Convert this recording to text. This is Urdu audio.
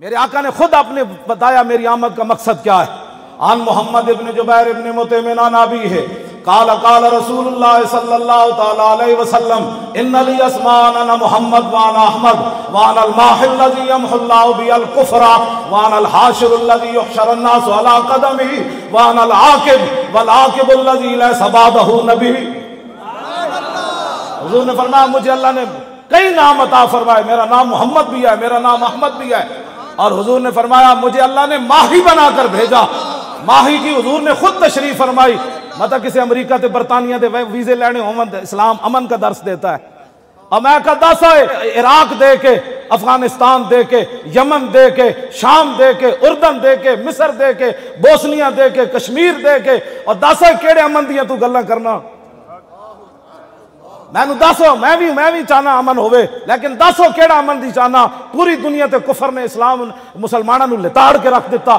میرے آقا نے خود آپ نے بتایا میری آمد کا مقصد کیا ہے. عن محمد ابن جبیر ابن مطعم عن ابیہ قال قال رسول اللہ صلی اللہ تعالی علیہ وسلم ان لی اسماء انا محمد وانا احمد وانا الماحی الذی یمحو اللہ بی الکفر وانا الحاشر الذی یحشر الناس علی قدمہ وانا العاقب والعاقب الذی لیس بعدہ نبی. حضور نے فرمایا مجھے اللہ نے کئی نام عطا فرمائے، میرا نام محمد بھی ہے، میرا نام احمد بھی ہے، اور حضور نے فرمایا مجھے اللہ نے ماہی بنا کر بھیجا. ماہی کی حضور نے خود تشریف فرمائی. مطلب کسی امریکہ تے برطانیہ دے ویزے لینے ہومن اسلام امن کا درس دیتا ہے. اور میں کہا 10 عراق دے کے، افغانستان دے کے، یمن دے کے، شام دے کے، اردن دے کے، مصر دے کے، بوسنیا دے کے، کشمیر دے کے، اور 10 کیڑے امن دیاں تو گلاں کرنا. میں دسو میں بھی چاہنا امن ہوئے، لیکن دسو کیڑا امن دی چاہنا. پوری دنیا تے کفر نے اسلام مسلمانوں نو لتاڑ کے رکھ دیتا.